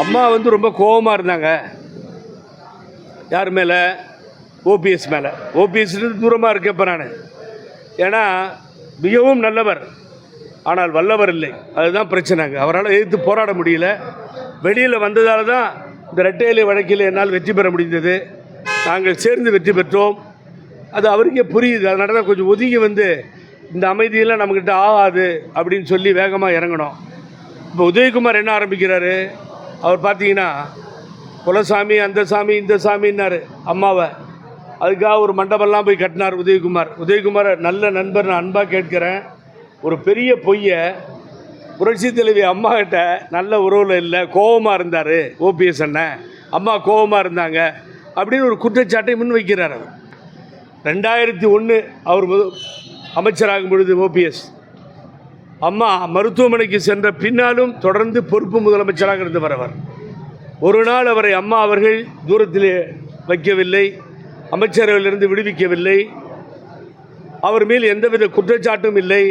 அம்மா வந்து ரொம்ப கோபமாக இருந்தாங்க. யார் மேலே? ஓபிஎஸ் மேலே. ஓபிஎஸ்லேருந்து தூரமாக இருக்கேன் இப்போ நான். ஏன்னா மிகவும் நல்லவர், ஆனால் வல்லவர் இல்லை. அதுதான் பிரச்சனைங்க. அவரால் எதிர்த்து போராட முடியல. வெளியில் வந்ததால் தான் இந்த இரட்டை இலை வழக்கில் என்னால் வெற்றி பெற முடிந்தது. நாங்கள் சேர்ந்து வெற்றி பெற்றோம். அது அவருக்கே புரியுது. அதனால தான் கொஞ்சம் ஒதுங்கி வந்து இந்த அமைதியெல்லாம் நம்மக்கிட்ட ஆகாது அப்படின்னு சொல்லி வேகமாக இறங்கணும். இப்போ உதயகுமார் என்ன ஆரம்பிக்கிறாரு? அவர் பார்த்தீங்கன்னா குலசாமி, அந்த சாமி, இந்த சாமின்னாரு அம்மாவை. அதுக்காக ஒரு மண்டபம்லாம் போய் கட்டினார் உதயகுமார். உதயகுமார் நல்ல நண்பர், நான் அன்பாக கேட்குறேன். ஒரு பெரிய பொய்யை புரட்சி தலைவி அம்மா கிட்ட நல்ல உறவில் இல்லை, கோபமாக இருந்தார் ஓபிஎஸ் அண்ணன், அம்மா கோபமாக இருந்தாங்க அப்படின்னு ஒரு குற்றச்சாட்டை முன் வைக்கிறார். அவர் 2001 அவர் அமைச்சராகும் பொழுது ஓபிஎஸ் அம்மா மருத்துவமனைக்கு சென்ற பின்னாலும் தொடர்ந்து பொறுப்பு முதலமைச்சராக இருந்தவர். அவர் ஒரு நாள் அவரை அம்மா அவர்கள் தூரத்தில் வைக்கவில்லை, அமைச்சரவையிலிருந்து விடுவிக்கவில்லை, அவர் மேல் எந்தவித குற்றச்சாட்டும் இல்லை.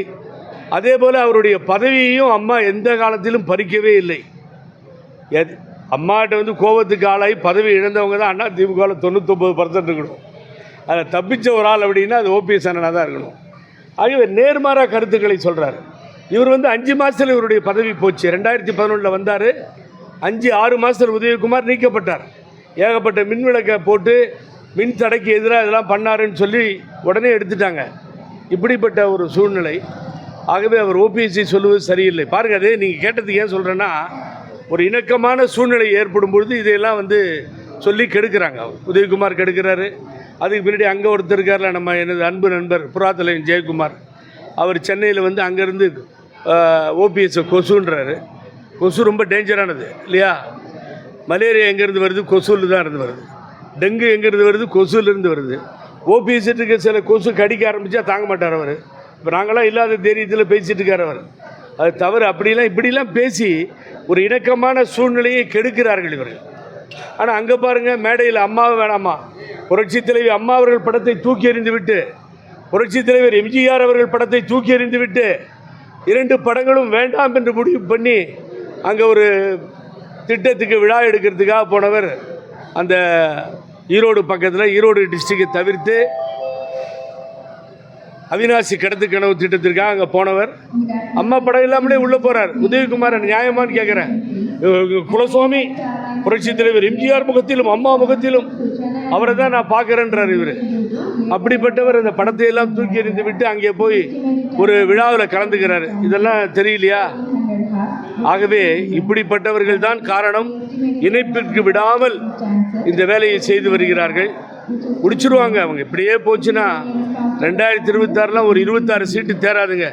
அதே போல் அவருடைய பதவியையும் அம்மா எந்த காலத்திலும் பறிக்கவே இல்லை. அம்மாட்ட வந்து கோபத்துக்கு ஆளாகி பதவி இழந்தவங்க தான் அண்ணா திமுகவில் 99% இருக்கணும். அதை தப்பிச்ச ஒரு ஆள் அப்படின்னா அது ஓபிஎஸ் அண்ணனாக தான் இருக்கணும். ஆகவே நேர்மாறாக கருத்துக்களை சொல்கிறார். இவர் வந்து 5 மாதத்தில் இவருடைய பதவி போச்சு. 2011 வந்தார். 5-6 மாதத்தில் உதயகுமார் நீக்கப்பட்டார். ஏகப்பட்ட மின் விளக்கை போட்டு மின் தடைக்கு எதிராக இதெல்லாம் பண்ணாருன்னு சொல்லி உடனே எடுத்துட்டாங்க. இப்படிப்பட்ட ஒரு சூழ்நிலை. ஆகவே அவர் ஓபிஎஸ்சி சொல்லுவது சரியில்லை. பாருங்கள், அதே நீங்கள் கேட்டதுக்கு ஏன் சொல்கிறேன்னா, ஒரு இணக்கமான சூழ்நிலை ஏற்படும் பொழுது இதையெல்லாம் வந்து சொல்லி கெடுக்கிறாங்க. உதயகுமார் கெடுக்கிறாரு. அதுக்கு பின்னாடி அங்கே ஒருத்தர் இருக்கார்ல, நம்ம எனது அன்பு நண்பர் புறாத்தலைவன் ஜெயக்குமார். அவர் சென்னையில் வந்து அங்கேருந்து ஓபிஎஸ்ஸை கொசுன்றாரு. கொசு ரொம்ப டேஞ்சரானது இல்லையா? மலேரியா எங்கேருந்து வருது? கொசுவில் தான் இருந்து வருது. டெங்கு எங்கேருந்து வருது? கொசுலேருந்து வருது. ஓபிஎஸ்ஸுக்கு சில கொசு கடிக்க ஆரம்பித்தா தாங்க மாட்டார் அவர். இப்போ நாங்களாம் இல்லாத தைரியத்தில் பேசிகிட்டு இருக்கார் அவர். அது தவறு. இப்படிலாம் பேசி ஒரு இணக்கமான சூழ்நிலையை கெடுக்கிறார்கள் இவர்கள். ஆனால் அங்கே பாருங்கள், மேடையில் அம்மாவை வேணாமா, புரட்சி தலைவி அம்மா அவர்கள் படத்தை தூக்கி எறிந்து விட்டு, புரட்சி தலைவர் எம்ஜிஆர் அவர்கள் படத்தை தூக்கி எறிந்து விட்டு 2 படங்களும் வேண்டாம் என்று முடிவு பண்ணி அங்கே ஒரு திட்டத்துக்கு விழா எடுக்கிறதுக்காக போனவர். அந்த ஈரோடு பக்கத்தில், ஈரோடு டிஸ்ட்ரிக்டை தவிர்த்து அவினாசி கடத்து கனவு திட்டத்திற்காக அங்கே போனவர். அம்மா படம் இல்லாமலே உள்ளே போகிறார். உதயகுமார் நியாயமானு கேட்குறேன். குலசுவாமி புரட்சி தலைவர் எம்ஜிஆர் முகத்திலும் அம்மா முகத்திலும் அவரை தான் நான் பார்க்குறேன்றார் இவர். அப்படிப்பட்டவர் அந்த படத்தை எல்லாம் தூக்கி எறிந்து விட்டு அங்கே போய் ஒரு விழாவில் கலந்துக்கிறார். இதெல்லாம் தெரியலையா? ஆகவே இப்படிப்பட்டவர்கள் தான் காரணம். இணைப்பிற்கு விடாமல் இந்த வேலையை செய்து வருகிறார்கள். முடிச்சிருவாங்க அவங்க. இப்படியே போச்சுன்னா 2026 ஒரு 26 சீட்டு தேராதுங்க.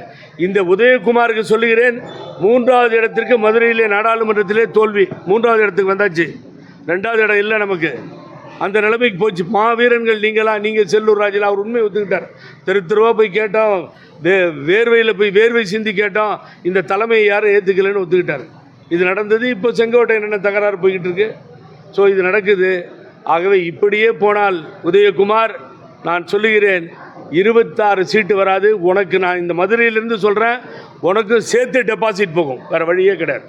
இந்த உதயகுமாருக்கு சொல்லுகிறேன், 3வது இடத்திற்கு மதுரையிலே நாடாளுமன்றத்திலே தோல்வி. 3வது இடத்துக்கு வந்தாச்சு, 2வது இடம் இல்லை நமக்கு. அந்த நிலைமைக்கு போச்சு. மாவீரன்கள் நீங்கள் செல்லூர் ராஜில் அவர் உண்மையை ஒத்துக்கிட்டார். தெருவாக போய் கேட்டோம், வேர்வையில் போய் வேர்வை சிந்தி கேட்டோம், இந்த தலைமையை யாரும் ஏற்றுக்கலைன்னு ஒத்துக்கிட்டார். இது நடந்தது. இப்போ செங்கோட்டை என்ன தகராறு போய்கிட்டு இருக்கு. ஸோ இது நடக்குது. ஆகவே இப்படியே போனால் உதயகுமார், நான் சொல்லுகிறேன், 26 சீட்டு வராது. உனக்கு நான் இந்த மதுரையிலிருந்து சொல்கிறேன், உனக்கு சேர்த்து டெபாசிட் போகும். வேறு வழியே கிடையாது.